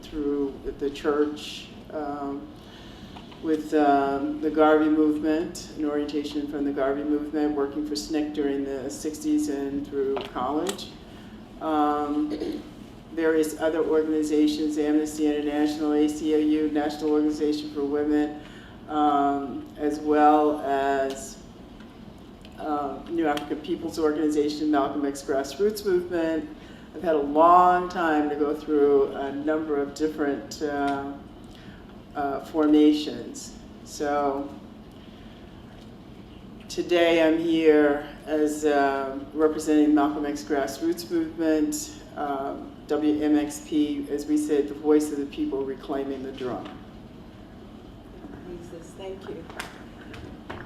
through the church, with the Garvey movement, an orientation from the Garvey movement, working for SNCC during the 60s and through college. Various other organizations, Amnesty International, ACLU, National Organization for Women, as well as New African People's Organization, Malcolm X Grassroots Movement. I've had a long time to go through a number of different formations. So today I'm here as representing Malcolm X Grassroots Movement, WMXP, as we said, the voice of the people reclaiming the drum. Jesus, thank you.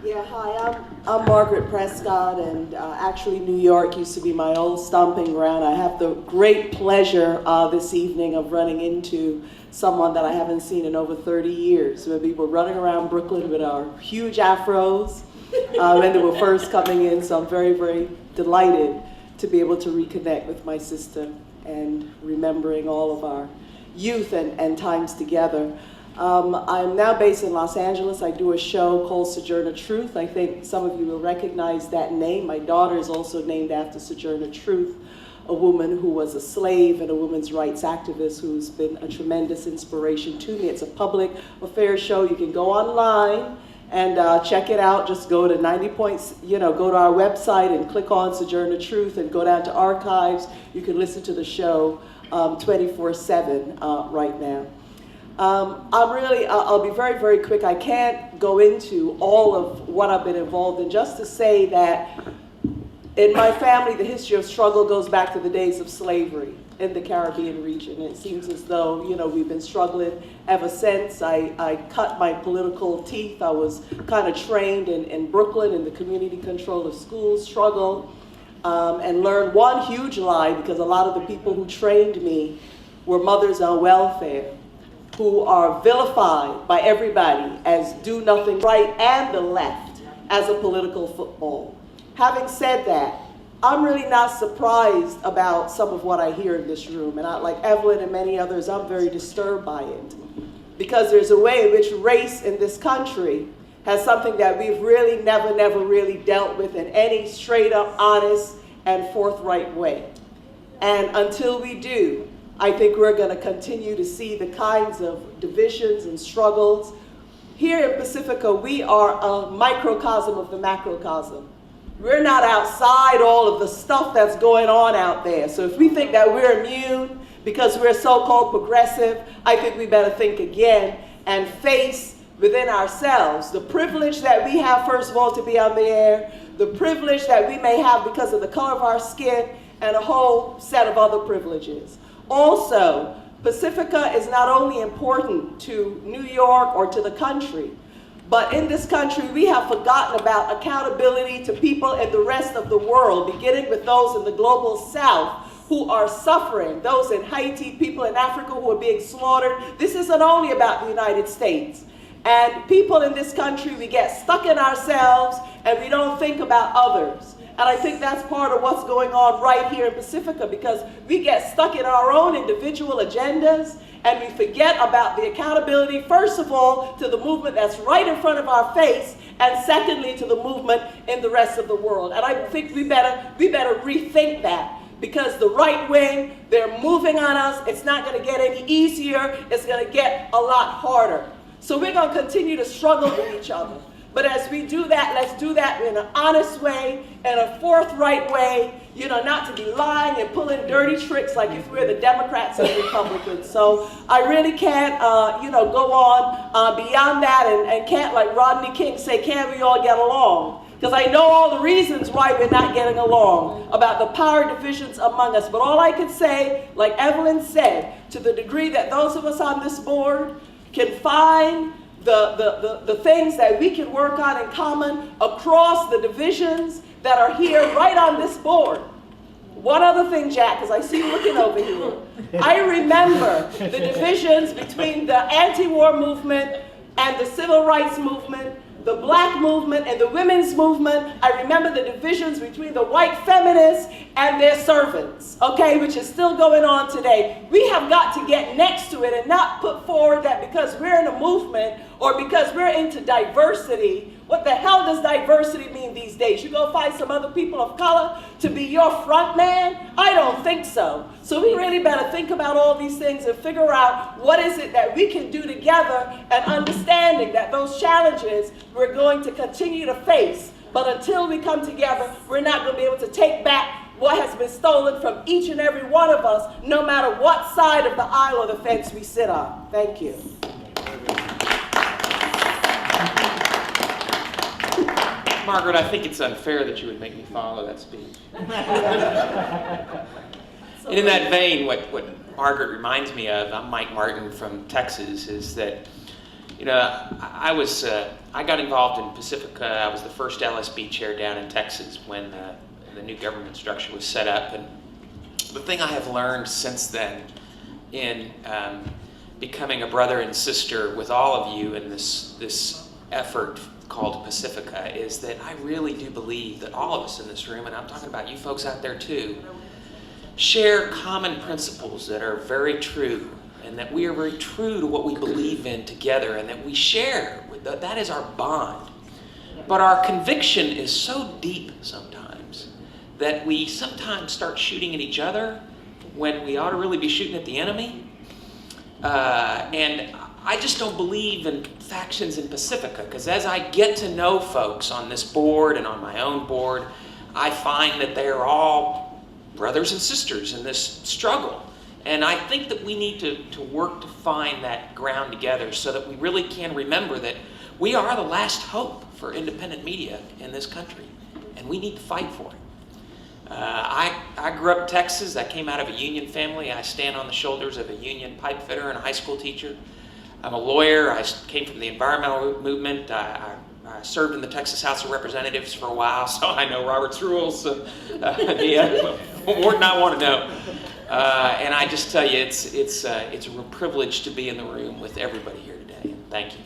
Yeah, hi, I'm Margaret Prescott, and actually New York used to be my old stomping ground. I have the great pleasure this evening of running into someone that I haven't seen in over 30 years. We were running around Brooklyn with our huge afros when they were first coming in, so I'm very, very delighted to be able to reconnect with my sister and remembering all of our youth and times together. I'm now based in Los Angeles. I do a show called Sojourner Truth. I think some of you will recognize that name. My daughter is also named after Sojourner Truth, a woman who was a slave and a women's rights activist who's been a tremendous inspiration to me. It's a public affairs show. You can go online and check it out. Just go to 90 points, go to our website and click on Sojourner Truth and go down to archives. You can listen to the show 24/7 right now. I'll be very, very quick. I can't go into all of what I've been involved in, just to say that in my family, the history of struggle goes back to the days of slavery in the Caribbean region. It seems as though, we've been struggling ever since. I cut my political teeth. I was kind of trained in Brooklyn in the community control of schools struggle, and learned one huge lie, because a lot of the people who trained me were mothers on welfare, who are vilified by everybody as do nothing right and the left as a political football. Having said that, I'm really not surprised about some of what I hear in this room, and like Evelyn and many others, I'm very disturbed by it, because there's a way in which race in this country has something that we've really never really dealt with in any straight up, honest, and forthright way. And until we do, I think we're going to continue to see the kinds of divisions and struggles. Here in Pacifica, we are a microcosm of the macrocosm. We're not outside all of the stuff that's going on out there. So if we think that we're immune because we're so-called progressive, I think we better think again and face within ourselves the privilege that we have, first of all, to be on the air, the privilege that we may have because of the color of our skin, and a whole set of other privileges. Also, Pacifica is not only important to New York or to the country, but in this country, we have forgotten about accountability to people in the rest of the world, beginning with those in the global south who are suffering, those in Haiti, people in Africa who are being slaughtered. This isn't only about the United States. And people in this country, we get stuck in ourselves and we don't think about others. And I think that's part of what's going on right here in Pacifica, because we get stuck in our own individual agendas and we forget about the accountability, first of all, to the movement that's right in front of our face, and secondly, to the movement in the rest of the world. And I think we better rethink that, because the right wing, they're moving on us. It's not going to get any easier. It's going to get a lot harder. So we're going to continue to struggle with each other. But as we do that, let's do that in an honest way, in a forthright way, not to be lying and pulling dirty tricks like if we're the Democrats and Republicans. So I really can't, go on beyond that, and can't, like Rodney King, say, can we all get along? Because I know all the reasons why we're not getting along, about the power divisions among us. But all I can say, like Evelyn said, to the degree that those of us on this board can find the things that we can work on in common across the divisions that are here right on this board. One other thing, Jack, because I see you looking over here. I remember the divisions between the anti-war movement and the civil rights movement the black movement and the women's movement. I remember the divisions between the white feminists and their servants, okay, which is still going on today. We have got to get next to it and not put forward that because we're in a movement or because we're into diversity. What the hell does diversity mean these days? You go find some other people of color to be your front man? I don't think so. So we really better think about all these things and figure out what is it that we can do together, and understanding that those challenges we're going to continue to face. But until we come together, we're not going to be able to take back what has been stolen from each and every one of us, no matter what side of the aisle or the fence we sit on. Thank you. Margaret, I think it's unfair that you would make me follow that speech. And in that vein, what Margaret reminds me of, I'm Mike Martin from Texas, is that, you know, I got involved in Pacifica. I was the first LSB chair down in Texas when the new government structure was set up. And the thing I have learned since then in becoming a brother and sister with all of you in this effort called Pacifica is that I really do believe that all of us in this room, and I'm talking about you folks out there too, share common principles that are very true, and that we are very true to what we believe in together, and that we share. That is our bond. But our conviction is so deep sometimes that we sometimes start shooting at each other when we ought to really be shooting at the enemy. And I just don't believe in factions in Pacifica, because as I get to know folks on this board and on my own board, I find that they are all brothers and sisters in this struggle. And I think that we need to work to find that ground together so that we really can remember that we are the last hope for independent media in this country, and we need to fight for it. I grew up in Texas. I came out of a union family. I stand on the shoulders of a union pipe fitter and a high school teacher. I'm a lawyer. I came from the environmental movement. I served in the Texas House of Representatives for a while, so I know Robert's rules. Yeah, more than I want to know. And I just tell you, it's a real privilege to be in the room with everybody here today. Thank you.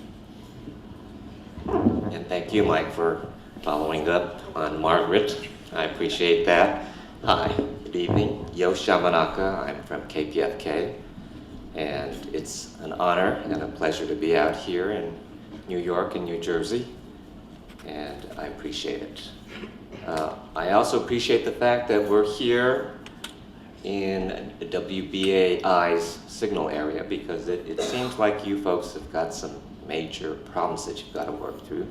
And thank you, Mike, for following up on Margaret. I appreciate that. Hi, good evening. Yo Shamanaka. I'm from KPFK. And it's an honor and a pleasure to be out here in New York and New Jersey. And I appreciate it. I also appreciate the fact that we're here in WBAI's signal area, because it seems like you folks have got some major problems that you've got to work through.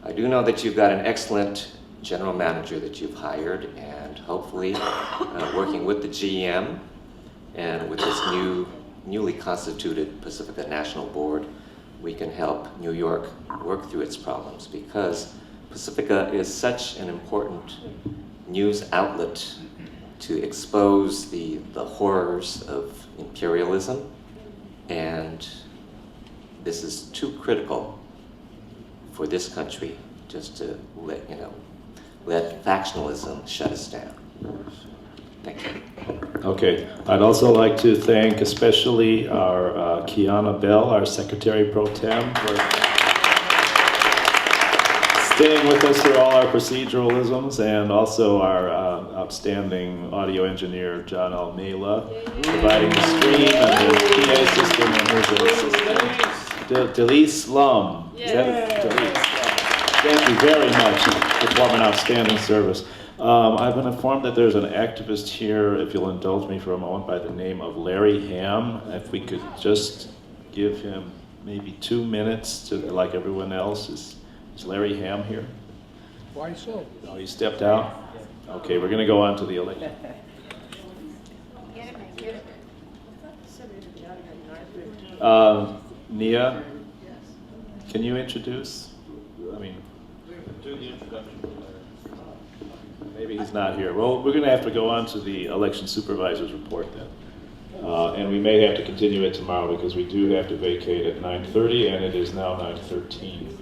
I do know that you've got an excellent general manager that you've hired, and hopefully working with the GM and with this newly constituted Pacifica National Board, we can help New York work through its problems, because Pacifica is such an important news outlet to expose the horrors of imperialism, and this is too critical for this country just to let factionalism shut us down. Thank you. Okay, I'd also like to thank especially our Kiana Bell, our Secretary Pro Tem, for staying with us through all our proceduralisms, and also our outstanding audio engineer, John Almela, providing the stream and the PA system and his assistant, Delise Lum. Is that Delise? Thank you very much for performing outstanding service. I've been informed that there's an activist here, if you'll indulge me for a moment, by the name of Larry Ham. If we could just give him maybe 2 minutes to, like everyone else. Is Larry Ham here? Why so? Oh, he stepped out? Okay, we're going to go on to the election. Nia, can you introduce? I mean, do the introduction. Maybe he's not here. Well, we're going to have to go on to the election supervisor's report then. And we may have to continue it tomorrow, because we do have to vacate at 9:30, and it is now 9:13.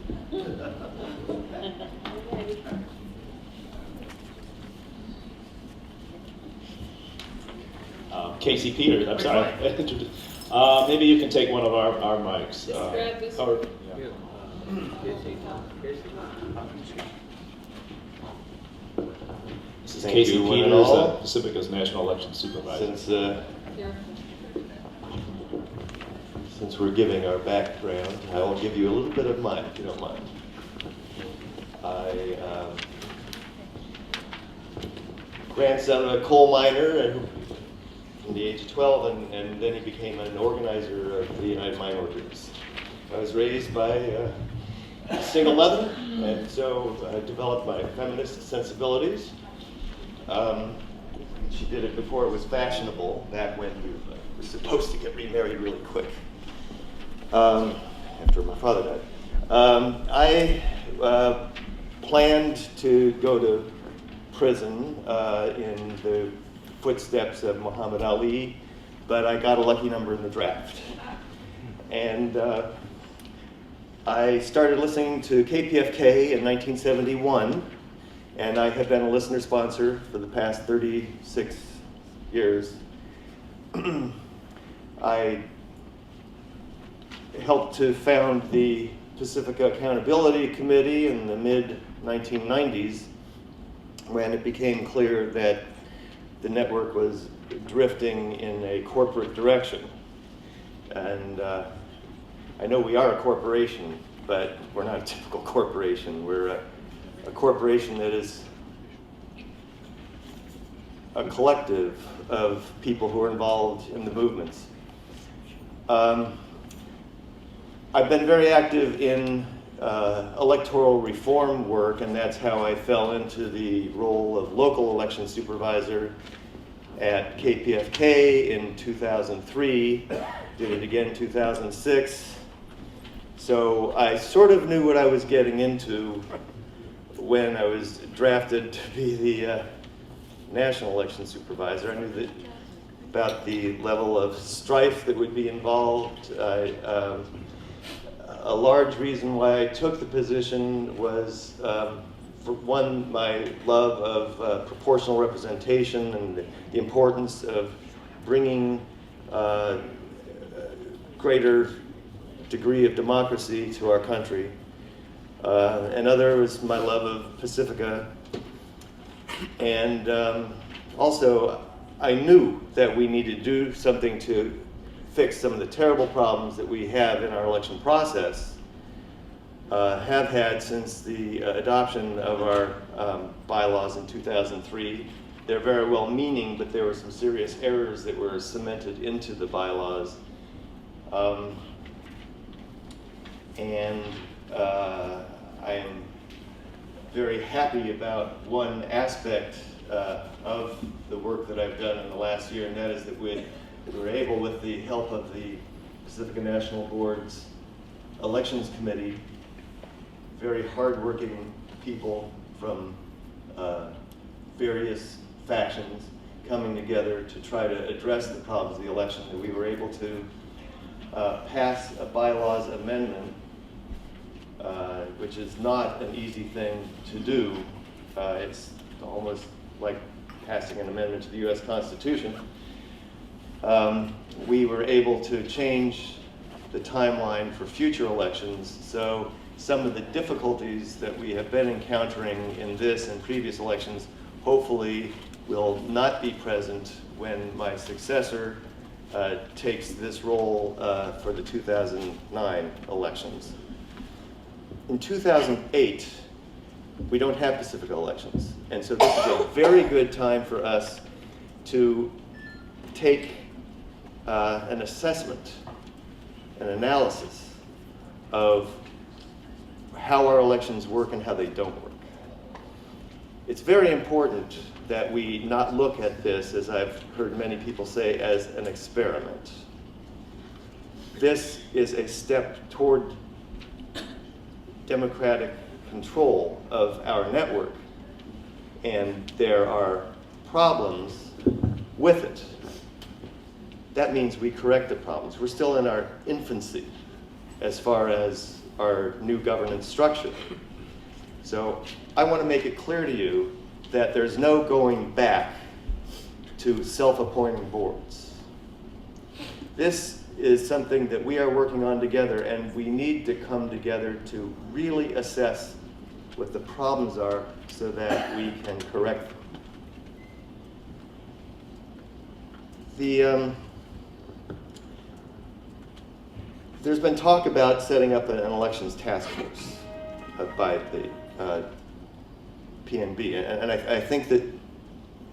Casey Peters, I'm sorry. Maybe you can take one of our mics. Grab this. Yeah. This is Thank Casey you, one and Peters, all. Pacifica's National Election Supervisor. Since we're giving our background, I'll give you a little bit of mine, if you don't mind. I grandson of a coal miner and from the age of 12, and then he became an organizer of the United Mine Workers. I was raised by a single mother, and so I developed my feminist sensibilities. She did it before it was fashionable, back when you were supposed to get remarried really quick, after my father died. I planned to go to prison in the footsteps of Muhammad Ali, but I got a lucky number in the draft. And I started listening to KPFK in 1971, and I have been a listener sponsor for the past 36 years. I helped to found the Pacifica Accountability Committee in the mid-1990s when it became clear that the network was drifting in a corporate direction. And I know we are a corporation, but we're not a typical corporation. We're a corporation that is a collective of people who are involved in the movements. I've been very active in electoral reform work, and that's how I fell into the role of local election supervisor at KPFK in 2003, did it again in 2006. So I sort of knew what I was getting into when I was drafted to be the national election supervisor. I knew about the level of strife that would be involved. A large reason why I took the position was, for one, my love of proportional representation and the importance of bringing greater degree of democracy to our country. Another was my love of Pacifica. And also, I knew that we needed to do something to fix some of the terrible problems that we have in our election process, have had since the adoption of our bylaws in 2003. They're very well meaning, but there were some serious errors that were cemented into the bylaws. I am very happy about one aspect of the work that I've done in the last year, and that is that we were able, with the help of the Pacifica National Board's Elections Committee, very hardworking people from various factions coming together to try to address the problems of the election, that we were able to pass a bylaws amendment, which is not an easy thing to do. It's almost like passing an amendment to the US Constitution. We were able to change the timeline for future elections, so some of the difficulties that we have been encountering in this and previous elections hopefully will not be present when my successor takes this role for the 2009 elections. In 2008, we don't have Pacifica elections, and so this is a very good time for us to take an assessment, an analysis of how our elections work and how they don't work. It's very important that we not look at this, as I've heard many people say, as an experiment. This is a step toward democratic control of our network, and there are problems with it. That means we correct the problems. We're still in our infancy as far as our new governance structure. So I want to make it clear to you that there's no going back to self-appointing boards. This is something that we are working on together, and we need to come together to really assess what the problems are so that we can correct them. There's been talk about setting up an elections task force by the PNB, and I think that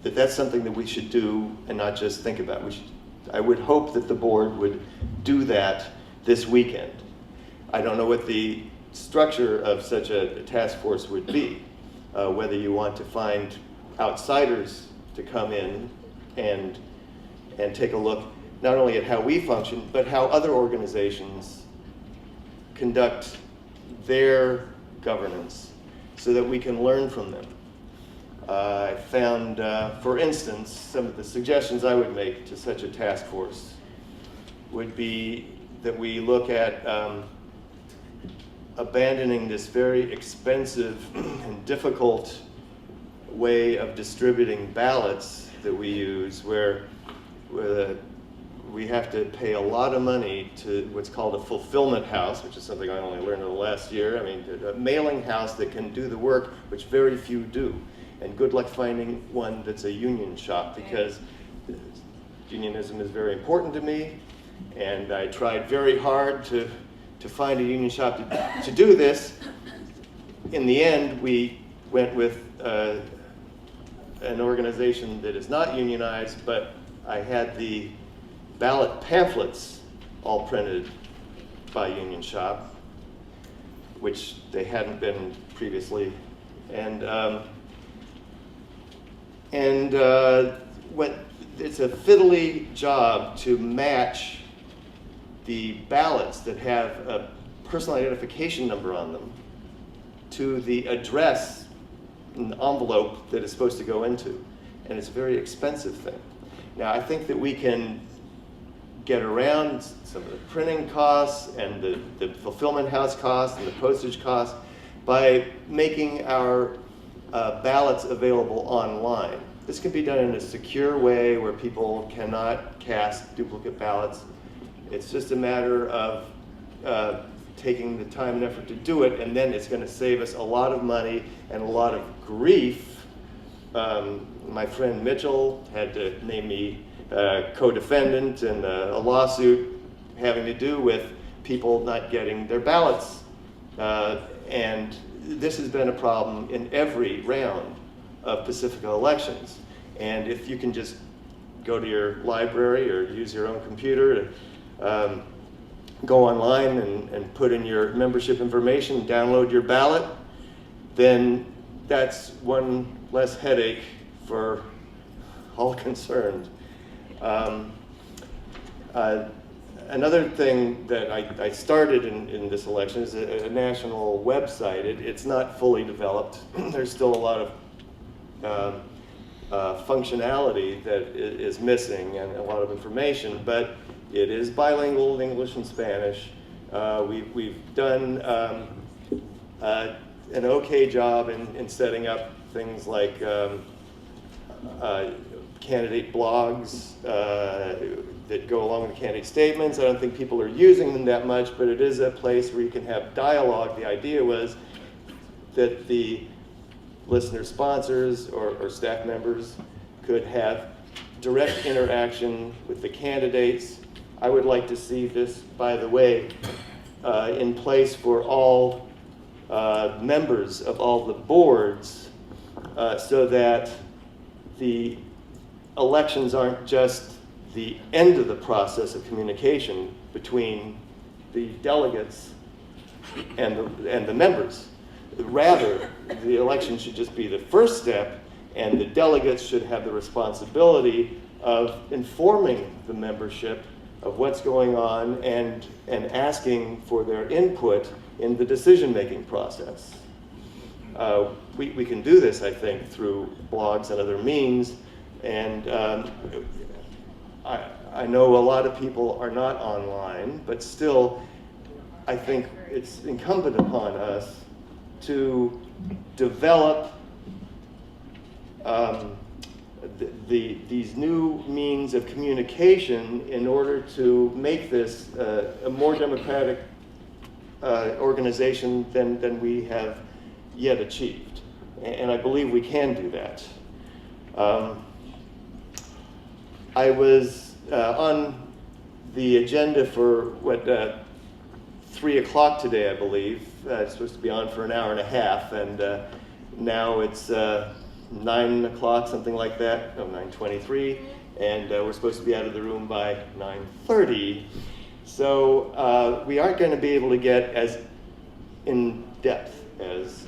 that's something that we should do and not just think about. I would hope that the board would do that this weekend. I don't know what the structure of such a task force would be, whether you want to find outsiders to come in and take a look not only at how we function, but how other organizations conduct their governance so that we can learn from them. I found, for instance, some of the suggestions I would make to such a task force would be that we look at abandoning this very expensive and difficult way of distributing ballots that we use, where we have to pay a lot of money to what's called a fulfillment house, which is something I only learned in the last year. I mean, a mailing house that can do the work which very few do. And good luck finding one that's a union shop, because unionism is very important to me, and I tried very hard to find a union shop to do this. In the end, we went with an organization that is not unionized, but I had the ballot pamphlets all printed by Union Shop, which they hadn't been previously. It's a fiddly job to match the ballots that have a personal identification number on them to the address in the envelope that it's supposed to go into. And it's a very expensive thing. Now, I think that we can get around some of the printing costs and the fulfillment house costs and the postage costs by making our ballots available online. This can be done in a secure way where people cannot cast duplicate ballots. It's just a matter of taking the time and effort to do it, and then it's going to save us a lot of money and a lot of grief. My friend Mitchell had to name me co-defendant in a lawsuit having to do with people not getting their ballots. And this has been a problem in every round of Pacifica elections. And if you can just go to your library or use your own computer to go online and put in your membership information, download your ballot, then that's one less headache for all concerned. Another thing that I started in this election is a national website. It's not fully developed. There's still a lot of functionality that is missing and a lot of information, but it is bilingual in English and Spanish. We've done an okay job in setting up things like candidate blogs that go along with candidate statements. I don't think people are using them that much, but it is a place where you can have dialogue. The idea was that the listener sponsors or staff members could have direct interaction with the candidates. I would like to see this, by the way, in place for all members of all the boards, so that the elections aren't just the end of the process of communication between the delegates and the members. Rather, the election should just be the first step, and the delegates should have the responsibility of informing the membership of what's going on and asking for their input in the decision-making process. We can do this, I think, through blogs and other means, and I know a lot of people are not online, but still, I think it's incumbent upon us to develop these new means of communication in order to make this a more democratic organization than we have yet achieved. And I believe we can do that. I was on the agenda for 3 o'clock today, I believe. It's supposed to be on for an hour and a half, and now it's 9 o'clock, something like that, no, 9:23, and we're supposed to be out of the room by 9:30. So we aren't going to be able to get as in depth as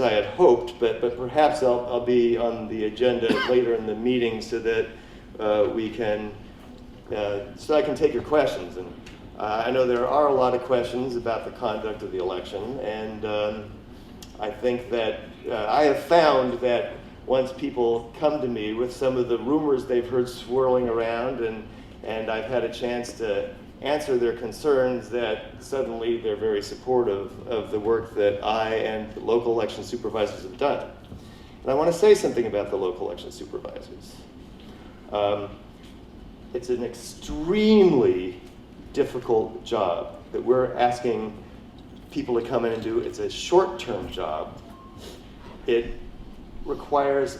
I had hoped, but perhaps I'll be on the agenda later in the meeting so that we can, so I can take your questions. And I know there are a lot of questions about the conduct of the election, and I think that I have found that once people come to me with some of the rumors they've heard swirling around, and I've had a chance to answer their concerns, that suddenly they're very supportive of the work that I and the local election supervisors have done. And I want to say something about the local election supervisors. It's an extremely difficult job that we're asking people to come in and do. It's a short-term job. It requires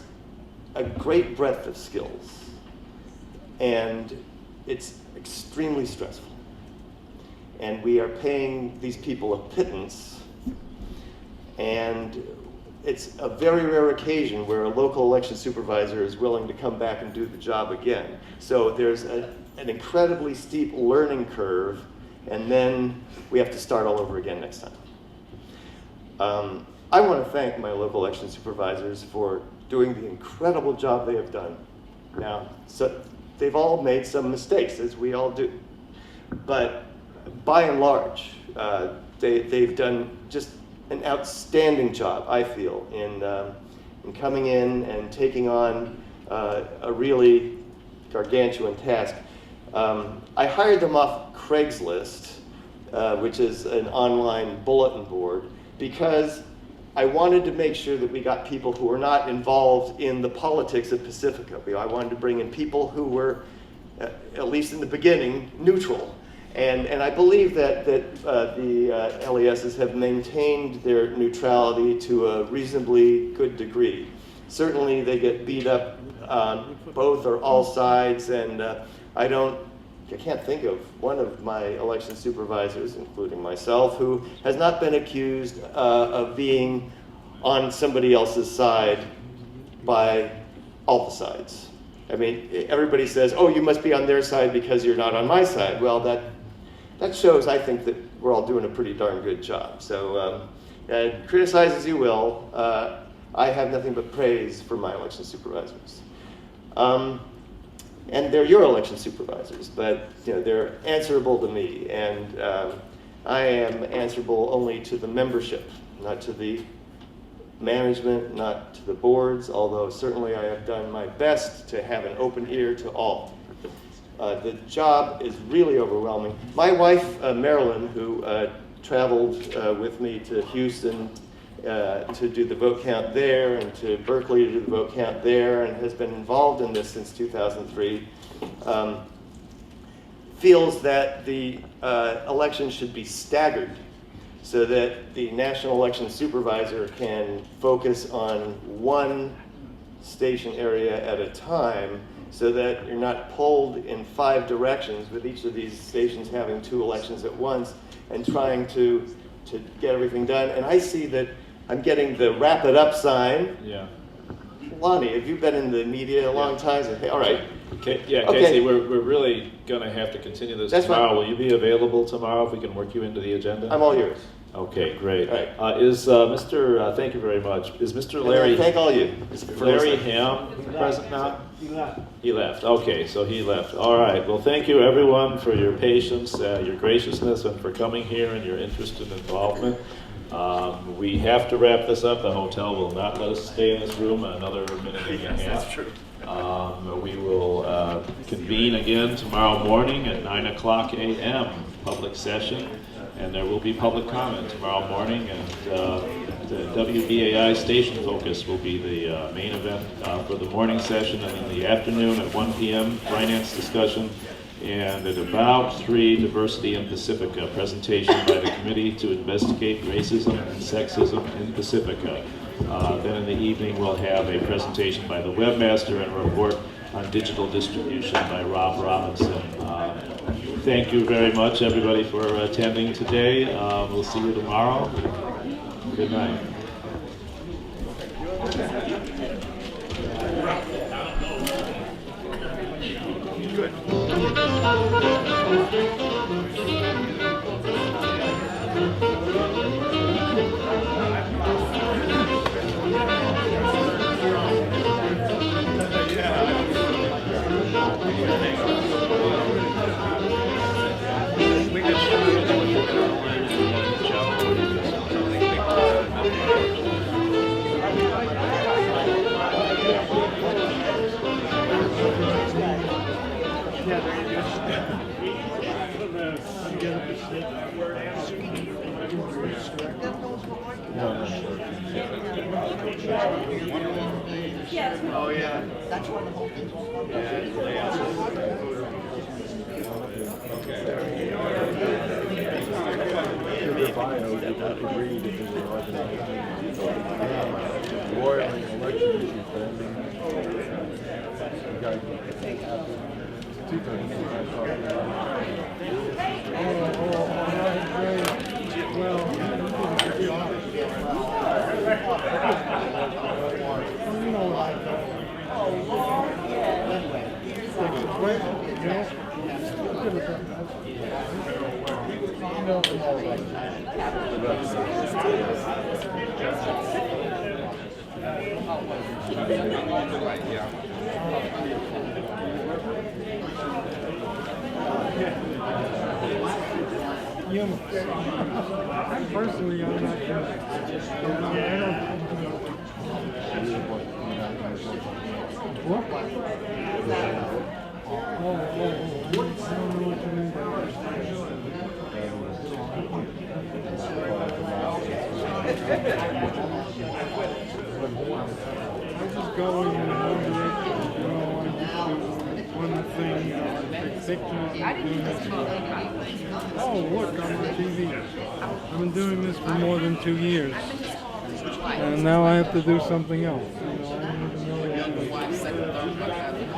a great breadth of skills, and it's extremely stressful. And we are paying these people a pittance, and it's a very rare occasion where a local election supervisor is willing to come back and do the job again. So there's an incredibly steep learning curve, and then we have to start all over again next time. I want to thank my local election supervisors for doing the incredible job they have done. Now, so they've all made some mistakes, as we all do. But by and large, they've done just an outstanding job, I feel, in coming in and taking on a really gargantuan task. I hired them off Craigslist, which is an online bulletin board, because I wanted to make sure that we got people who were not involved in the politics of Pacifica. I wanted to bring in people who were, at least in the beginning, neutral. And I believe that the LESs have maintained their neutrality to a reasonably good degree. Certainly they get beat up on both or all sides, and I can't think of one of my election supervisors, including myself, who has not been accused of being on somebody else's side by all the sides. I mean, everybody says, oh, you must be on their side because you're not on my side. Well, that shows, I think, that we're all doing a pretty darn good job. So criticize as you will. I have nothing but praise for my election supervisors. And they're your election supervisors, but they're answerable to me, and I am answerable only to the membership, not to the management, not to the boards, although certainly I have done my best to have an open ear to all. The job is really overwhelming. My wife, Marilyn, who traveled with me to Houston to do the vote count there, and to Berkeley to do the vote count there, and has been involved in this since 2003, feels that the election should be staggered so that the national election supervisor can focus on one station area at a time, so that you're not pulled in 5 directions with each of these stations having 2 elections at once and trying to get everything done. And I see that I'm getting the wrap it up sign. Yeah. Lonnie, have you been in the media a long time? Hey, all right. Yeah, Okay. Casey, we're really going to have to continue this That's tomorrow. fine. Will you be available tomorrow if we can work you into the agenda? I'm all yours. Okay, great. All right. Is Mr. Thank you very much. Is Mr. Larry Thank all you. Larry Ham present now? He left. Okay, so he left. All right. Well, thank you everyone for your patience, your graciousness, and for coming here and your interest and involvement. We have to wrap this up. The hotel will not let us stay in this room another minute and a half. That's true. We will convene again tomorrow morning at 9 o'clock a.m. public session, and there will be public comment tomorrow morning. And the WBAI Station Focus will be the main event for the morning session, and in the afternoon at 1 p.m. finance discussion, and at about 3, Diversity in Pacifica, presentation by the Committee to Investigate Racism and Sexism in Pacifica. Then in the evening we'll have a presentation by the webmaster and a report on digital distribution by Rob Robinson. Thank you very much, everybody, for attending today. We'll see you tomorrow. Good night. Oh, yeah. Personally, I'm not sure. What? I just go in one direction, you know, I just do one thing, take pictures and do this. Oh, look, I'm on TV. I've been doing this for more than 2 years. And now I have to do something else. You know, I don't even know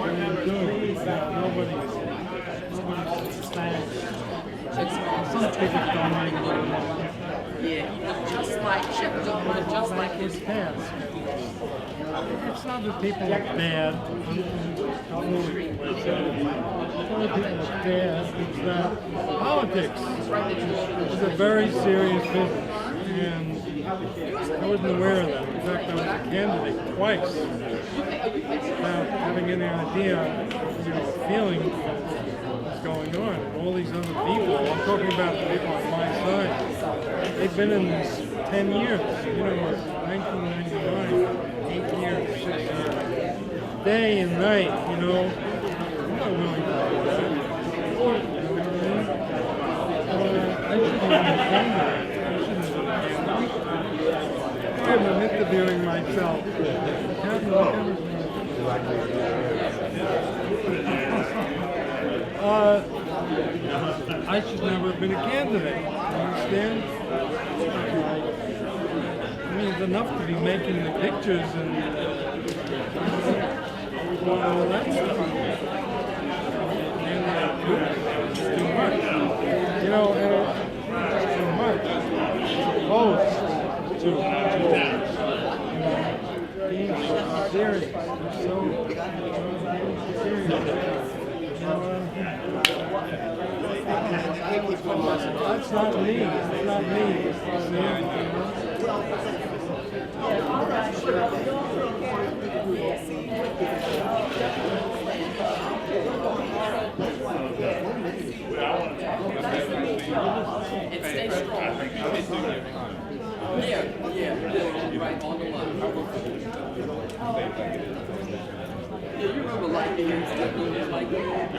what I'm doing. Nobody's some people don't make it. Yeah, just like his task. It's not that people are bad. It's not that people are bad. It's that politics is a very serious business. And I wasn't aware of that. In fact, I was a candidate twice without having any idea, feeling what's going on. And all these other people, I'm talking about the people on my side, they've been in this 10 years. 1999, 8 years, 6 years. Day and night, I'm not willing to do that. I shouldn't have been a candidate. I'm interviewing myself. I should never have been a candidate. You understand? I mean, it's enough to be making the pictures and all that stuff. And it's too much. It's too much. Opposed to being so serious. So serious. That's not me. It's not me. and stay strong. Yeah, right on the line. Yeah, you remember like being stuck on this like that.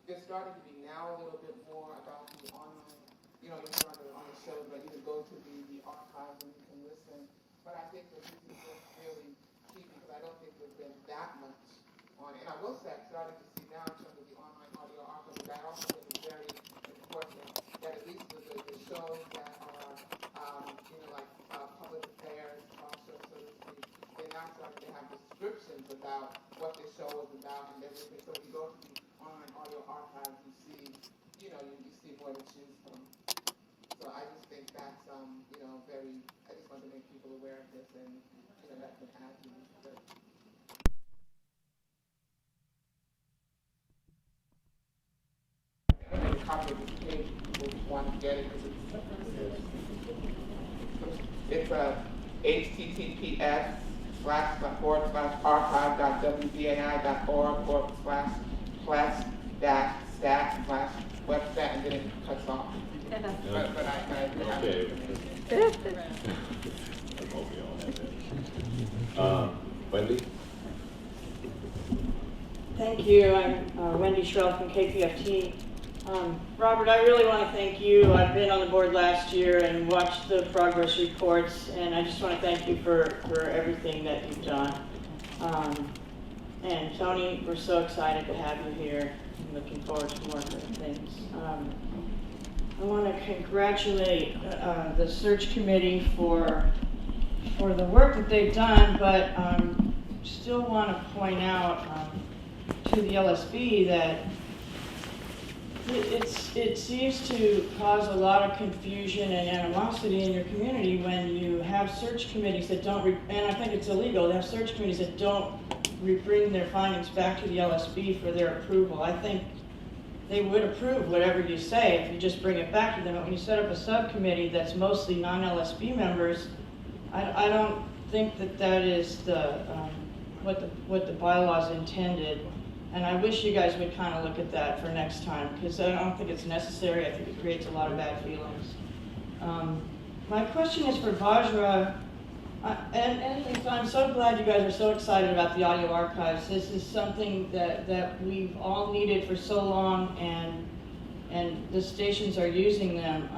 There's starting to be now a little bit more about the online, you know, you're on the show, but you can go to the archives and you can listen. But I think that this is just really key because I don't think there's been that much on it. And I will say I'm starting to see now in terms of the online audio archives, that I also think is very important that at least with the shows that are, you know, like public affairs, talk shows, so to speak, they're now starting to have descriptions about what the show is about and everything. So if you go to the online audio archives, you see, you know, you see more to choose from. So I just think that's, you know, very, I just want to make people aware of this and, you know, that can add to this. I made a copy of this page if people want to get it because it's https://archive.wbai.org/plus/stat/webstat, and then it cuts off. But I Okay. Wendy? Thank you. I'm Wendy Shrell from KPFT. Robert, I really want to thank you. I've been on the board last year and watched the progress reports, and I just want to thank you for everything that you've done. And Tony, we're so excited to have you here. I'm looking forward to more good things. I want to congratulate the search committee for the work that they've done, but still want to point out to the LSB that it seems to cause a lot of confusion and animosity in your community when you have search committees that don't, and I think it's illegal, to have search committees that don't bring their findings back to the LSB for their approval. I think they would approve whatever you say if you just bring it back to them. But when you set up a subcommittee that's mostly non-LSB members, I don't think that is the what the bylaws intended. And I wish you guys would kind of look at that for next time, because I don't think it's necessary. I think it creates a lot of bad feelings. My question is for Vajra. And I'm so glad you guys are so excited about the audio archives. This is something that we've all needed for so long, and the stations are using them.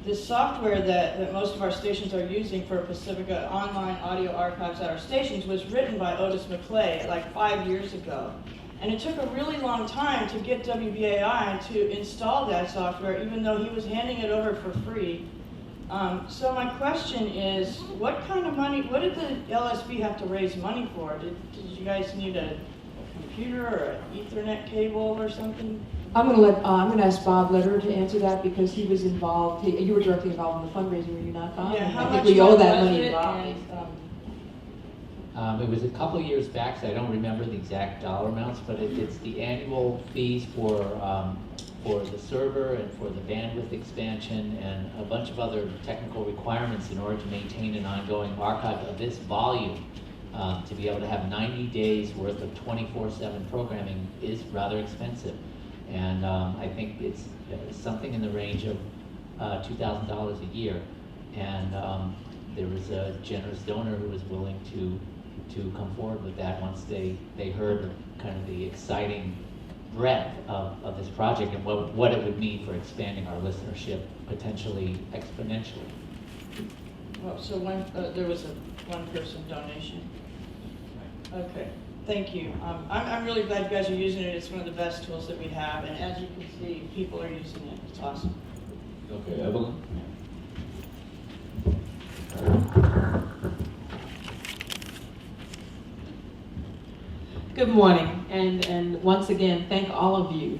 This software that most of our stations are using for Pacifica online audio archives at our stations was written by Otis McClay like 5 years ago. And it took a really long time to get WBAI to install that software, even though he was handing it over for free. So my question is, what kind of money, what did the LSB have to raise money for? Did you guys need a computer or an Ethernet cable or something? I'm going to ask Bob Letter to answer that because he was involved. You were directly involved in the fundraising, were you not, Bob? Yeah, how I think much we owe that was money it? to Bob. And, It was a couple of years back, so I don't remember the exact dollar amounts, but it's the annual fees for the server and for the bandwidth expansion and a bunch of other technical requirements in order to maintain an ongoing archive of this volume. To be able to have 90 days worth of 24/7 programming is rather expensive. And I think it's something in the range of $2,000 a year. And there was a generous donor who was willing to come forward with that once they heard kind of the exciting breadth of this project and what it would mean for expanding our listenership potentially exponentially. well, so there was a one-person donation. Okay, thank you. I'm really glad you guys are using it. It's one of the best tools that we have, and as you can see, people are using it. It's awesome. Okay, Evelyn? Good morning, and once again, thank all of you.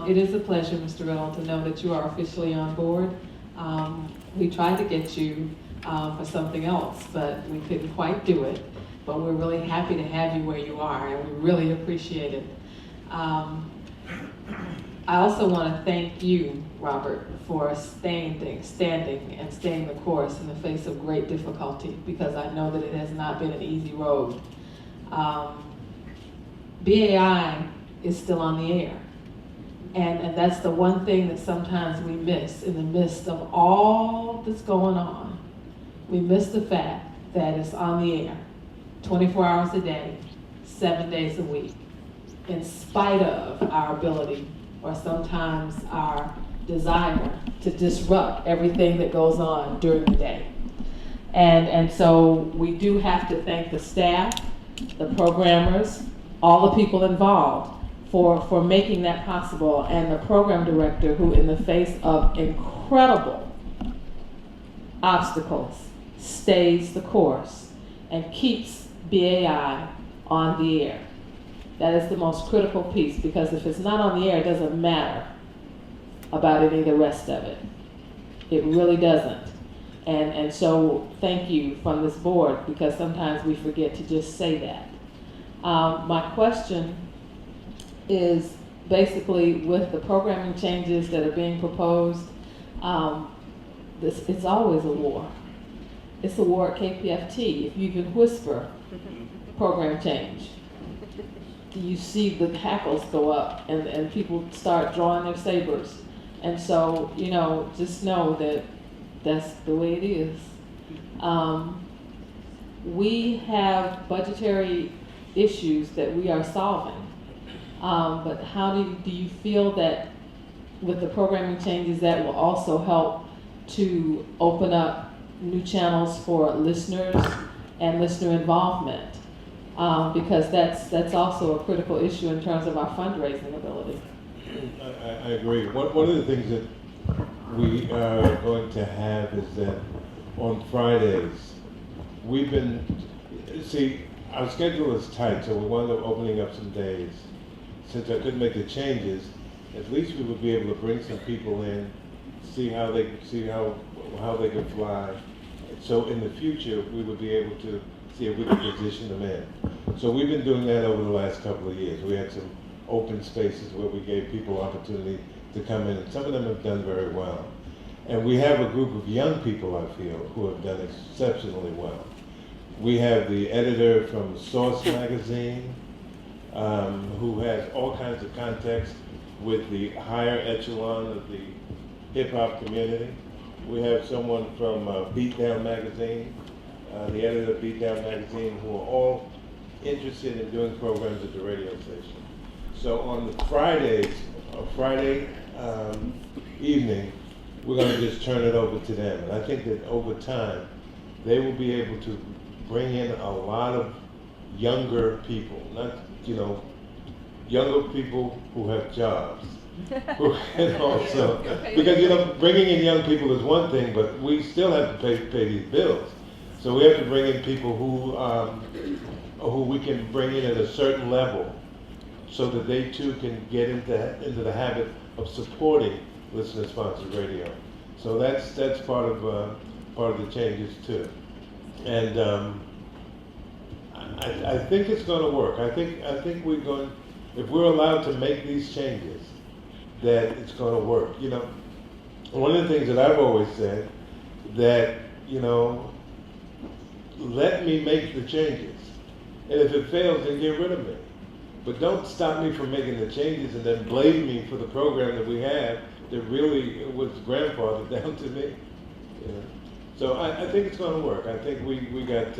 It is a pleasure, Mr. Riddle, to know that you are officially on board. We tried to get you for something else, but we couldn't quite do it. But we're really happy to have you where you are, and we really appreciate it. I also want to thank you, Robert, for standing and staying the course in the face of great difficulty, because I know that it has not been an easy road. BAI is still on the air, and that's the one thing that sometimes we miss in the midst of all that's going on. We miss the fact that it's on the air 24 hours a day, 7 days a week, in spite of our ability or sometimes our desire to disrupt everything that goes on during the day. And so we do have to thank the staff, the programmers, all the people involved for making that possible, and the program director who, in the face of incredible obstacles, stays the course and keeps BAI on the air. That is the most critical piece, because if it's not on the air, it doesn't matter about any of the rest of it. It really doesn't. And so thank you from this board, because sometimes we forget to just say that. My question is basically, with the programming changes that are being proposed, it's always a war. It's a war at KPFT. If you can whisper program change, you see the hackles go up, and people start drawing their sabers. And so, just know that that's the way it is. We have budgetary issues that we are solving. But how do you feel that with the programming changes that will also help to open up new channels for listeners and listener involvement? Because that's also a critical issue in terms of our fundraising ability. I agree. One of the things that we are going to have is that on Fridays, our schedule is tight, so we wound up opening up some days. Since I couldn't make the changes, at least we would be able to bring some people in, see how they can fly. So in the future, we would be able to see if we can position them in. So we've been doing that over the last couple of years. We had some open spaces where we gave people opportunity to come in, and some of them have done very well. And we have a group of young people, I feel, who have done exceptionally well. We have the editor from Source magazine, who has all kinds of context with the higher echelon of the hip-hop community. We have someone from Beatdown magazine, the editor of Beatdown magazine, who are all interested in doing programs at the radio station. So on the Friday evening, we're going to just turn it over to them. And I think that over time, they will be able to bring in a lot of younger people, younger people who have jobs. And also, because bringing in young people is one thing, but we still have to pay these bills. So we have to bring in people who we can bring in at a certain level, so that they too can get into the habit of supporting listener-sponsored radio. So that's part of the changes too. And I think it's going to work. I think we're going, if we're allowed to make these changes, that it's going to work. One of the things that I've always said, that let me make the changes, and if it fails, then get rid of me. But don't stop me from making the changes and then blame me for the program that we have that really was grandfathered down to me. So I think it's going to work. I think we got,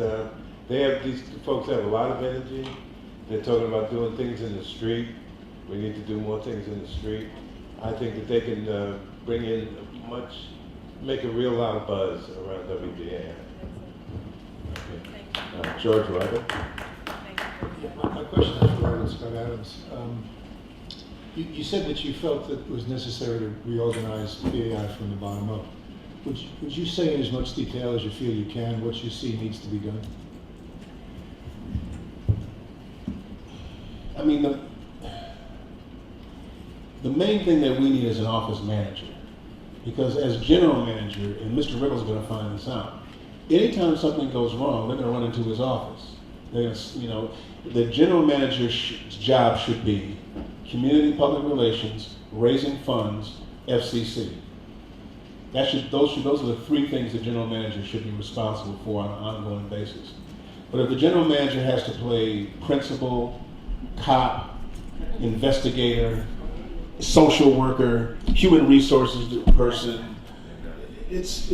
these folks have a lot of energy. They're talking about doing things in the street. We need to do more things in the street. I think that they can bring in make a real lot of buzz around WBAI. Okay. George Robert. My question is for Robert Scott Adams. You said that you felt that it was necessary to reorganize BAI from the bottom up. Would you say in as much detail as you feel you can what you see needs to be done? I mean, the main thing that we need is an office manager. Because as general manager, and Mr. Riddle's going to find this out, anytime something goes wrong, they're going to run into his office. They're going to, the general manager's job should be community public relations, raising funds, FCC. Those are the three things the general manager should be responsible for on an ongoing basis. But if the general manager has to play principal, cop, investigator, social worker, human resources person, it's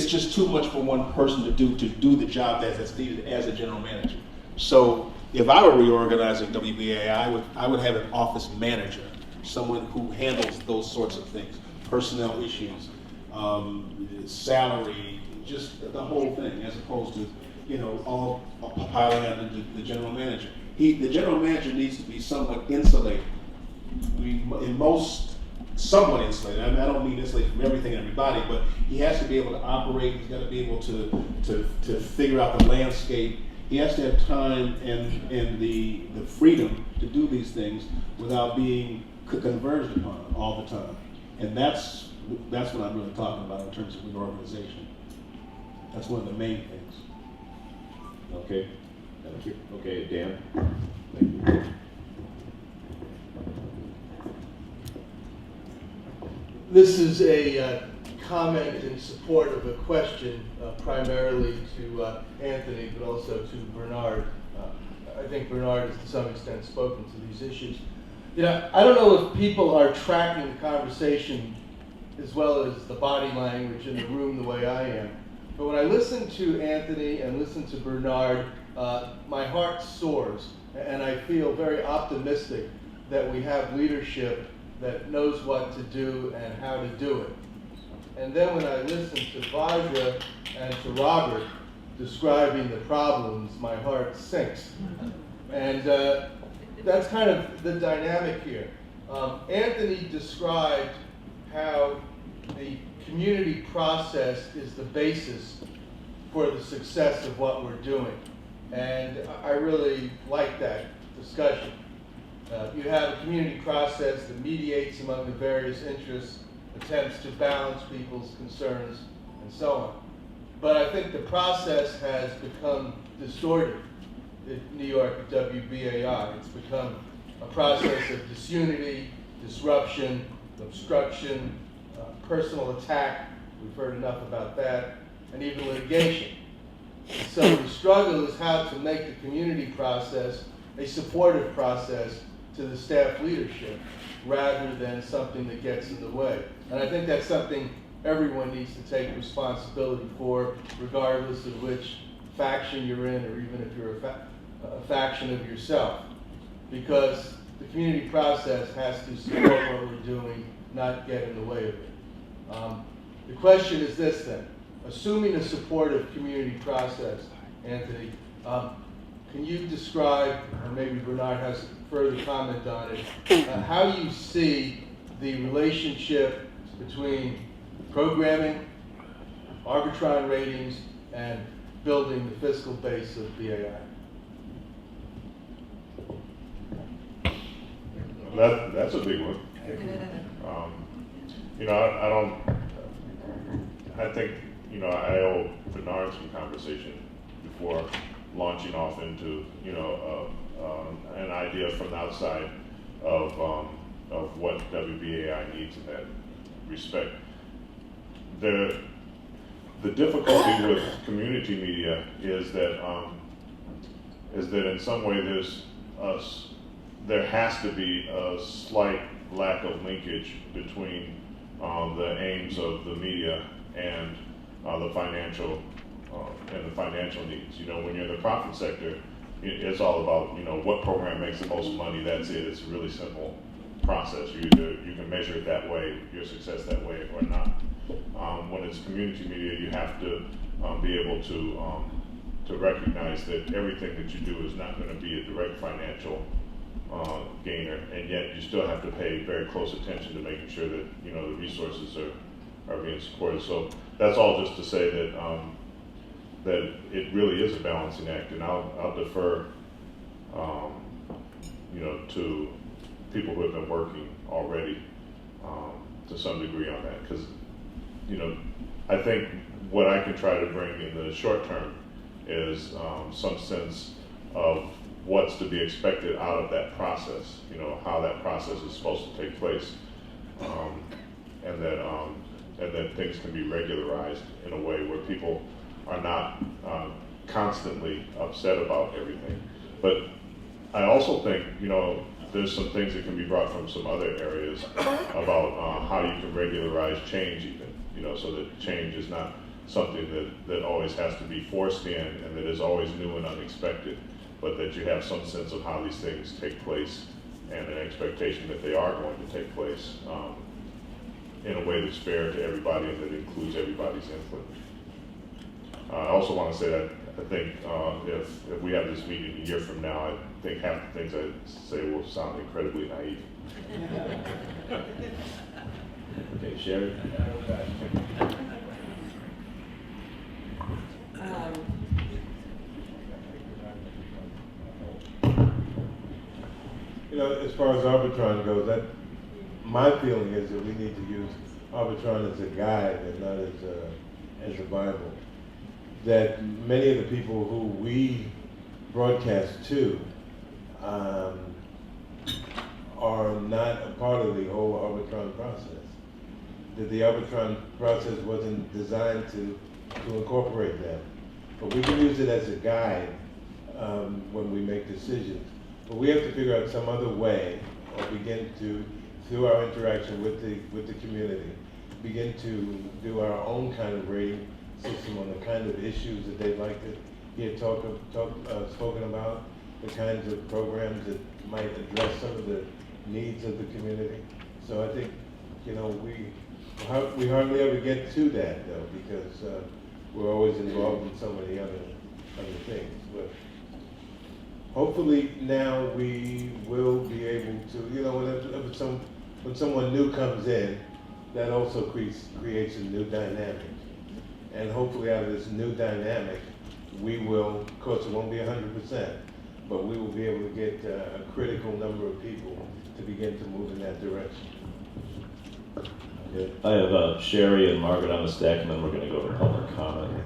just too much for one person to do the job that's needed as a general manager. So if I were reorganizing WBAI, I would have an office manager, someone who handles those sorts of things, personnel issues, salary, just the whole thing, as opposed to all piling on the general manager. The general manager needs to be somewhat insulated. Somewhat insulated. I don't mean insulated from everything and everybody, but he has to be able to operate. He's got to be able to figure out the landscape. He has to have time and the freedom to do these things without being converged upon all the time. And that's what I'm really talking about in terms of reorganization. That's one of the main things. Okay. Thank you. Okay, Dan. Thank you. This is a comment in support of a question, primarily to Anthony, but also to Bernard. I think Bernard has to some extent spoken to these issues. I don't know if people are tracking the conversation as well as the body language in the room the way I am. But when I listen to Anthony and listen to Bernard, my heart soars, and I feel very optimistic that we have leadership that knows what to do and how to do it. And then when I listen to Vajra and to Robert describing the problems, my heart sinks. And that's kind of the dynamic here. Anthony described how the community process is the basis for the success of what we're doing. And I really like that discussion. You have a community process that mediates among the various interests, attempts to balance people's concerns, and so on. But I think the process has become distorted at New York at WBAI. It's become a process of disunity, disruption, obstruction, personal attack. We've heard enough about that, and even litigation. So the struggle is how to make the community process a supportive process to the staff leadership rather than something that gets in the way. And I think that's something everyone needs to take responsibility for, regardless of which faction you're in or even if you're a faction of yourself. Because the community process has to support what we're doing, not get in the way of it. The question is this then. Assuming a supportive community process, Anthony, can you describe, or maybe Bernard has further comment on it, how you see the relationship between programming, Arbitron ratings, and building the fiscal base of BAI? That's a big one. I think, I owe Bernard some conversation before launching off into, an idea from the outside of what WBAI needs in that respect. The difficulty with community media is that in some way there has to be a slight lack of linkage between the aims of the media and the financial needs. When you're in the profit sector, it's all about what program makes the most money. That's it. It's a really simple process. You can measure it that way, your success that way, or not. When it's community media, you have to be able to recognize that everything that you do is not going to be a direct financial gainer, and yet you still have to pay very close attention to making sure that the resources are being supported. So that's all just to say that that it really is a balancing act, and I'll defer to people who have been working already to some degree on that, because I think what I can try to bring in the short term is some sense of what's to be expected out of that process, you know, how that process is supposed to take place, and that things can be regularized in a way where people are not constantly upset about everything. But I also think, you know, there's some things that can be brought from some other areas about how you can regularize change even, you know, so that change is not something that always has to be forced in and that is always new and unexpected, but that you have some sense of how these things take place and an expectation that they are going to take place in a way that's fair to everybody and that includes everybody's input. I also want to say that I think if we have this meeting a year from now, I think half the things I say will sound incredibly naive. Okay, Sherry. You know, as far as Arbitron goes, my feeling is that we need to use Arbitron as a guide and not as a Bible. That many of the people who we broadcast to are not a part of the whole Arbitron process. That the Arbitron process wasn't designed to incorporate them. But we can use it as a guide when we make decisions. But we have to figure out some other way, or begin to, through our interaction with the community, begin to do our own kind of rating system on the kind of issues that they'd like to hear spoken about, the kinds of programs that might address some of the needs of the community. So I think, you know, we hardly ever get to that though, because we're always involved in so many other things. But hopefully now we will be able to, you know, when someone new comes in, that also creates a new dynamic. And hopefully out of this new dynamic, we will, of course it won't be 100%, but we will be able to get a critical number of people to begin to move in that direction. Okay. I have Sherry and Margaret on the stack, and then we're going to go to public comment.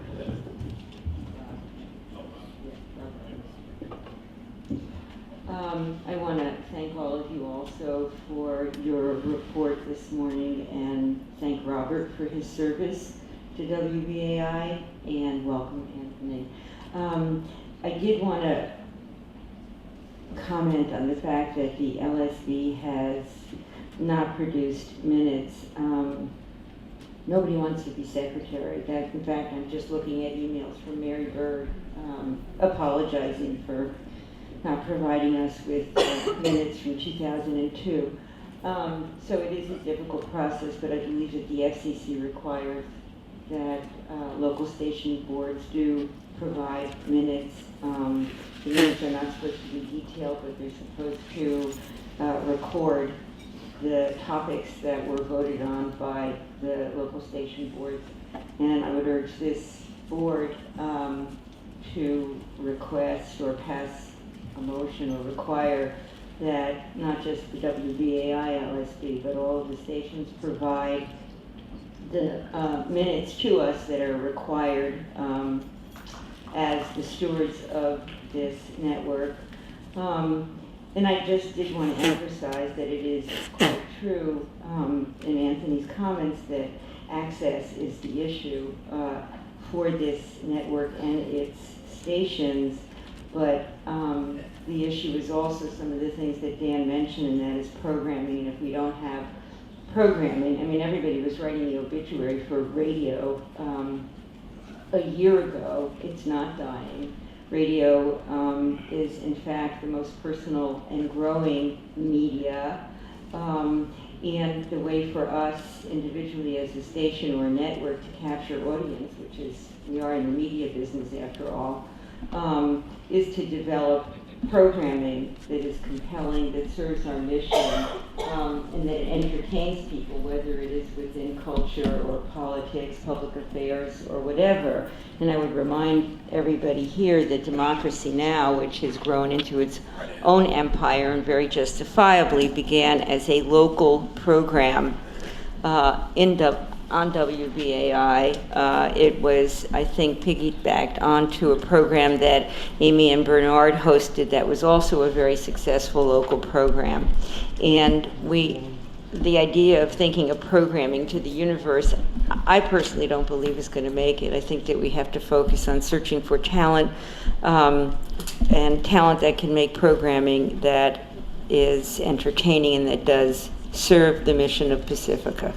I want to thank all of you also for your report this morning and thank Robert for his service to WBAI and welcome Anthony. I did want to comment on the fact that the LSB has not produced minutes. Nobody wants to be secretary. In fact, I'm just looking at emails from Mary Bird apologizing for not providing us with minutes from 2002. So it is a difficult process, but I believe that the FCC requires that local station boards do provide minutes. The minutes are not supposed to be detailed, but they're supposed to record the topics that were voted on by the local station boards. And I would urge this board to request or pass a motion or require that not just the WBAI LSD, but all of the stations provide the minutes to us that are required as the stewards of this network. And I just did want to emphasize that it is quite true in Anthony's comments that access is the issue for this network and its stations, but the issue is also some of the things that Dan mentioned, and that is programming. And if we don't have programming, I mean, everybody was writing the obituary for radio a year ago. It's not dying. Radio is, in fact, the most personal and growing media. And the way for us individually as a station or a network to capture audience, which is, we are in the media business after all, is to develop programming that is compelling, that serves our mission, and that entertains people, whether it is within culture or politics, public affairs, or whatever. And I would remind everybody here that Democracy Now!, which has grown into its own empire and very justifiably began as a local program on on WBAI. It was, I think, piggybacked onto a program that Amy and Bernard hosted that was also a very successful local program. And the idea of thinking of programming to the universe, I personally don't believe is going to make it. I think that we have to focus on searching for talent, and talent that can make programming that is entertaining and that does serve the mission of Pacifica.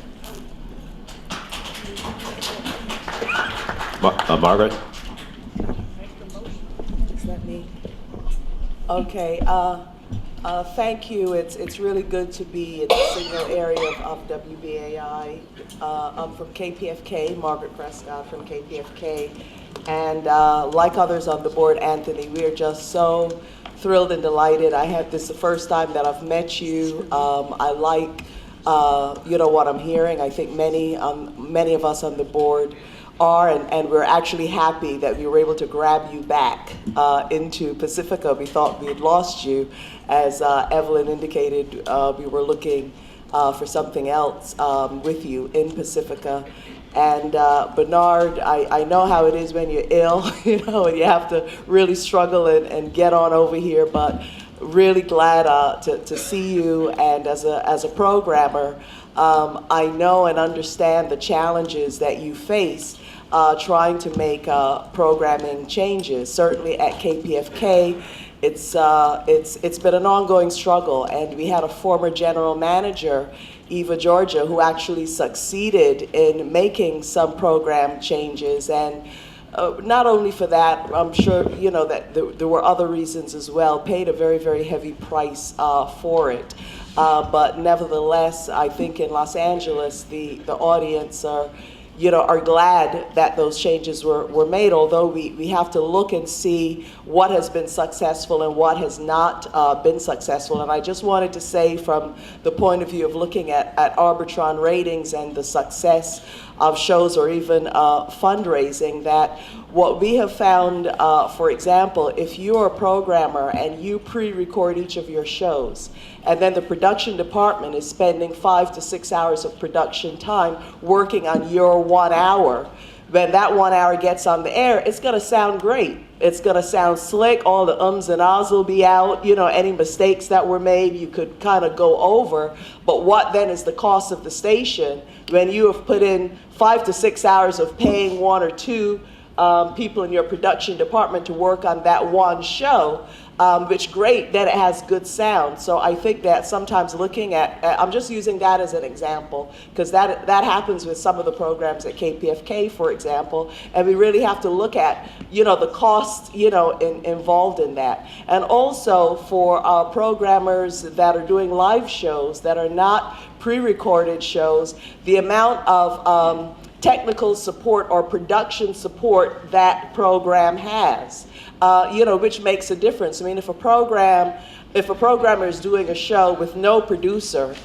Margaret? Is that me? Okay. Thank you. It's really good to be in the signal area of WBAI. I'm from KPFK, Margaret Prescott from KPFK. And like others on the board, Anthony, we are just so thrilled and delighted. This is the first time that I've met you. I like, what I'm hearing. I think many of us on the board are, and we're actually happy that we were able to grab you back into Pacifica. We thought we had lost you. As Evelyn indicated, we were looking for something else with you in Pacifica. And Bernard, I know how it is when you're ill, and you have to really struggle and get on over here, but really glad to see you. And as a programmer, I know and understand the challenges that you face trying to make programming changes. Certainly at KPFK, it's been an ongoing struggle, and we had a former general manager, Eva Georgia, who actually succeeded in making some program changes. And not only for that, I'm sure that there were other reasons as well, paid a very, very heavy price for it. But nevertheless, I think in Los Angeles, the audience are glad that those changes were made, although we have to look and see what has been successful and what has not been successful. And I just wanted to say, from the point of view of looking at Arbitron ratings and the success of shows or even fundraising, that what we have found, for example, if you're a programmer and you pre-record each of your shows, and then the production department is spending 5 to 6 hours of production time working on your 1 hour, when that 1 hour gets on the air, it's going to sound great. It's going to sound slick. All the ums and ahs will be out. Any mistakes that were made, you could kind of go over. But what then is the cost of the station when you have put in 5 to 6 hours of paying 1 or 2 people in your production department to work on that one show? Which great that it has good sound. So I think that sometimes looking at, I'm just using that as an example, because that happens with some of the programs at KPFK, for example, and we really have to look at, the cost, involved in that. And also for programmers that are doing live shows that are not pre-recorded shows, the amount of technical support or production support that program has. Which makes a difference. I mean, if a programmer is doing a show with no producer,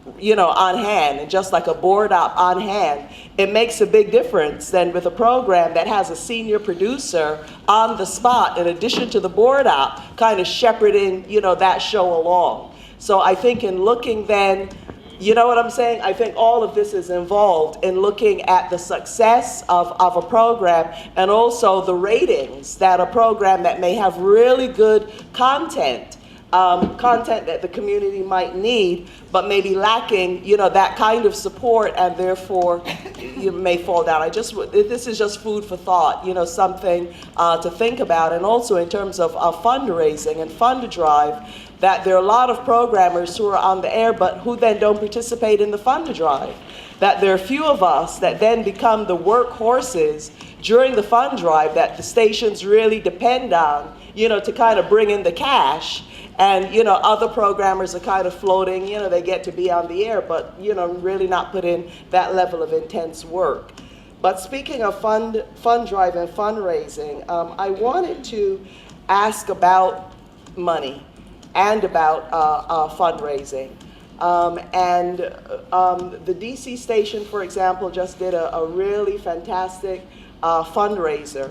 on hand, and just like a board op on hand, it makes a big difference than with a program that has a senior producer on the spot, in addition to the board op, kind of shepherding, that show along. So I think in looking then, you know what I'm saying? I think all of this is involved in looking at the success of a program, and also the ratings that a program that may have really good content that the community might need, but maybe lacking, that kind of support, and therefore you may fall down. This is just food for thought, something to think about. And also in terms of fundraising and fund drive, that there are a lot of programmers who are on the air, but who then don't participate in the fund drive. That there are a few of us that then become the workhorses during the fund drive that the stations really depend on, to kind of bring in the cash. And, other programmers are kind of floating, they get to be on the air, but, really not put in that level of intense work. But speaking of fund drive and fundraising, I wanted to ask about money and about fundraising. The DC station, for example, just did a really fantastic fundraiser.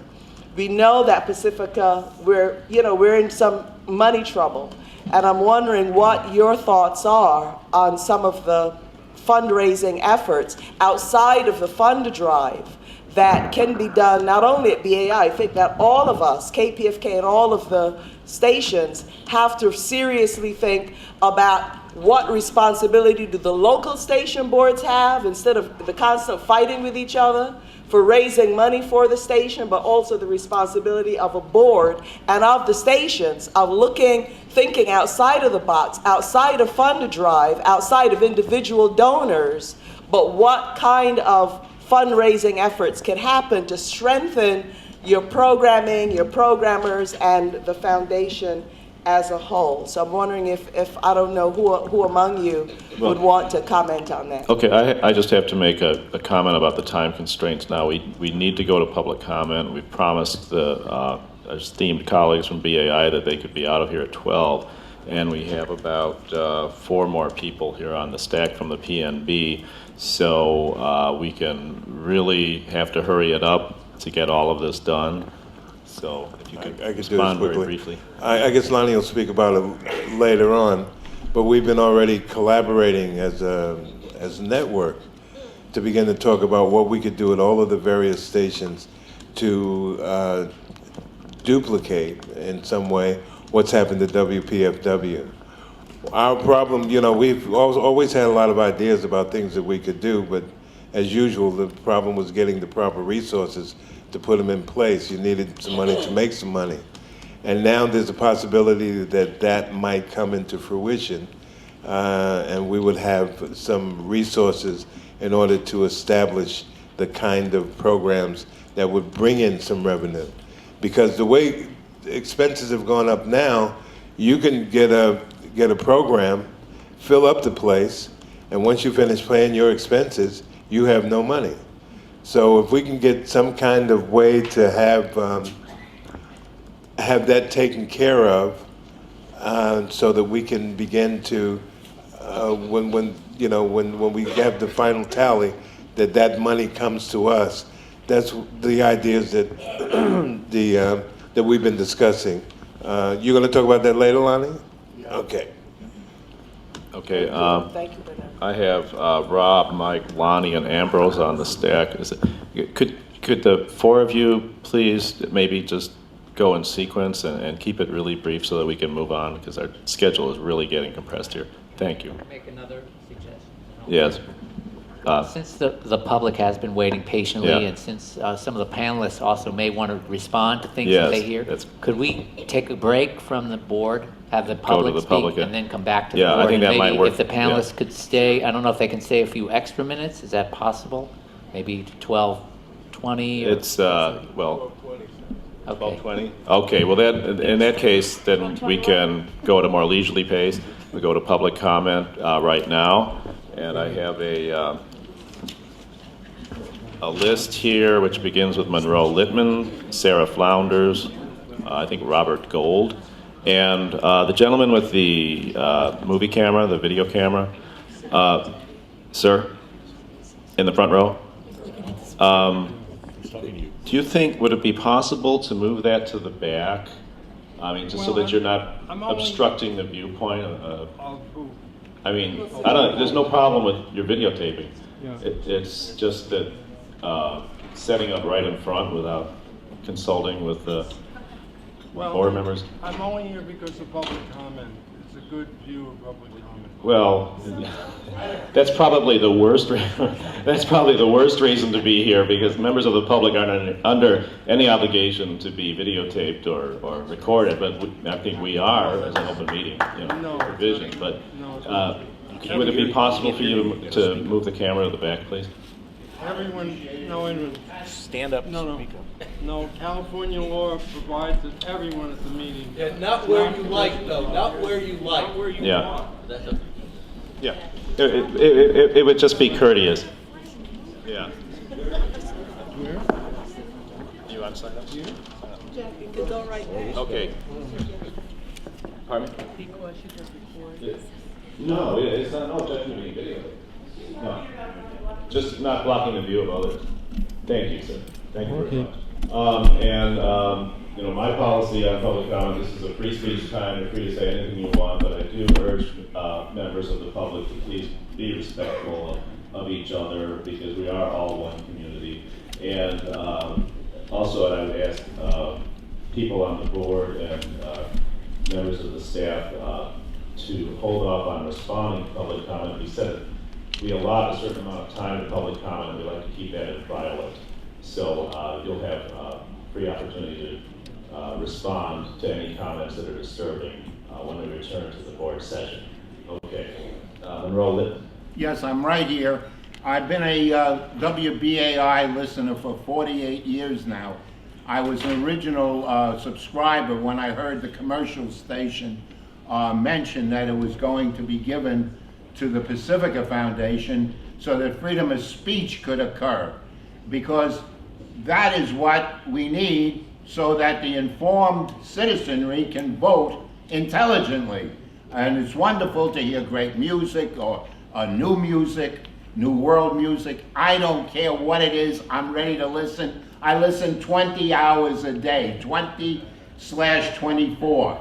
We know that Pacifica, we're in some money trouble, and I'm wondering what your thoughts are on some of the fundraising efforts outside of the fund drive that can be done not only at BAI. I think that all of us, KPFK and all of the stations, have to seriously think about what responsibility do the local station boards have, instead of the constant fighting with each other for raising money for the station, but also the responsibility of a board and of the stations of thinking outside of the box, outside of fund drive, outside of individual donors, but what kind of fundraising efforts can happen to strengthen your programming, your programmers, and the foundation as a whole. So I'm wondering if I don't know who among you would want to comment on that. Okay, I just have to make a comment about the time constraints now. We need to go to public comment. We promised the esteemed colleagues from BAI that they could be out of here at 12, and we have about 4 more people here on the stack from the PNB, so we can really have to hurry it up to get all of this done. So if you could respond very briefly. I guess Lonnie will speak about it later on, but we've been already collaborating as a network to begin to talk about what we could do at all of the various stations to duplicate in some way what's happened to WPFW. Our problem, you know, we've always had a lot of ideas about things that we could do, but as usual, the problem was getting the proper resources to put them in place. You needed some money to make some money. And now there's a possibility that that might come into fruition, and we would have some resources in order to establish the kind of programs that would bring in some revenue. Because the way expenses have gone up now, you can get a program, fill up the place, and once you finish paying your expenses, you have no money. So if we can get some kind of way to have that taken care of, so that we can begin to, when we have the final tally, that money comes to us. That's the ideas that that we've been discussing. You're going to talk about that later, Lonnie? Yeah. Okay. Okay. Thank you, Bernard. I have Rob, Mike, Lonnie, and Ambrose on the stack. Could the 4 of you please maybe just go in sequence and keep it really brief so that we can move on, because our schedule is really getting compressed here. Thank you. Can I make another suggestion? Yes. Since the public has been waiting patiently, Yeah. and since some of the panelists also may want to respond to things Yes, that they hear, could we take a break from the board, have the Go to public the speak, public, and then come back to yeah, the board? I think And that might maybe work, if the panelists could stay, I don't know if they can stay a few extra minutes, is that possible? Maybe 12:20? It's, well, Okay. 12:20? Okay, well, in that case, then we can go at a more leisurely pace. We go to public comment right now, and I have a list here which begins with Monroe Littman, Sarah Flounders, I think Robert Gold, and the gentleman with the movie camera, the video camera. Sir, in the front row. Do you think, would it be possible to move that to the back? I mean, just so that you're not obstructing the viewpoint of who? I mean, there's no problem with your videotaping. Yeah. It's just that setting up right in front without consulting with the board members. I'm only here because of public comment. It's a good view of public comment. Well, that's probably the worst. That's probably the worst reason to be here, because members of the public aren't under any obligation to be videotaped or recorded. But I think we are, as an open meeting, provision. But would it be possible for you to move the camera to the back, please? Everyone, Stand up. No, California law provides that everyone at the meeting. Yeah, not where you like, though, not where you like. Not where you Yeah. want. That's a- Yeah. It would just be courteous. Yeah. Where? You want to sign up? Jack, you could go right there. Okay. Pardon me? Because you just recorded. No, it's not. No objection to being video. No. Just not blocking the view of others. Thank you, sir. Thank you very much. My policy on public comment, this is a free speech time, you're free to say anything you want, but I do urge members of the public to please be respectful of each other, because we are all one community. And also, I would ask people on the board and members of the staff to hold off on responding to public comment. We said we allot a certain amount of time to public comment, and we like to keep that inviolate. So you'll have free opportunity to respond to any comments that are disturbing when we return to the board session. Okay, Monroe Litton. Yes, I'm right here. I've been a WBAI listener for 48 years now. I was an original subscriber when I heard the commercial station mention that it was going to be given to the Pacifica Foundation so that freedom of speech could occur, because that is what we need so that the informed citizenry can vote intelligently. And it's wonderful to hear great music or new music, new world music. I don't care what it is, I'm ready to listen. I listen 20 hours a day, 20/24.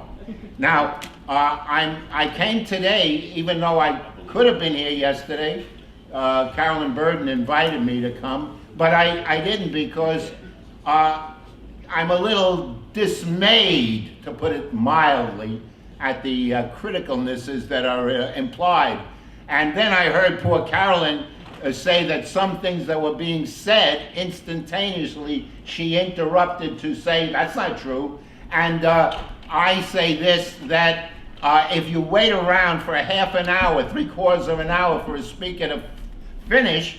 Now, I came today, even though I could have been here yesterday. Carolyn Burden invited me to come, but I didn't, because I'm a little dismayed, to put it mildly, at the criticalnesses that are implied. And then I heard poor Carolyn say that some things that were being said, instantaneously she interrupted to say that's not true. And I say this, that if you wait around for a half an hour, 3/4 of an hour for a speaker to finish,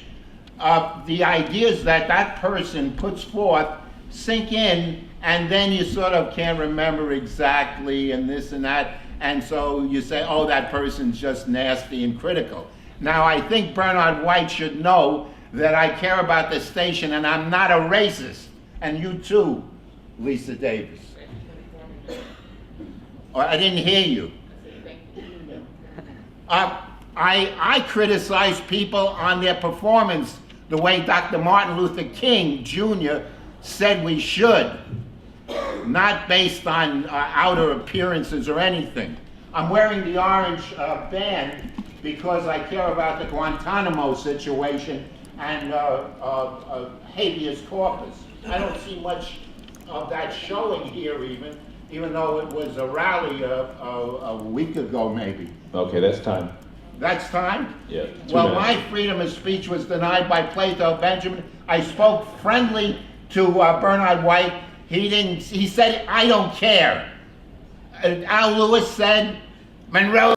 the ideas that that person puts forth sink in, and then you sort of can't remember exactly and this and that, and so you say, oh, that person's just nasty and critical. Now, I think Bernard White should know that I care about the station and I'm not a racist, and you too, Lisa Davis. I didn't hear you. I criticize people on their performance the way Dr. Martin Luther King Jr. said we should, not based on outer appearances or anything. I'm wearing the orange band because I care about the Guantanamo situation and habeas corpus. I don't see much of that showing here, even though it was a rally a week ago maybe. Okay, that's time. That's time? Yeah. Well, my freedom of speech was denied by Plato Benjamin. I spoke friendly to Bernard White. He said, I don't care. Al Lewis said, Monroe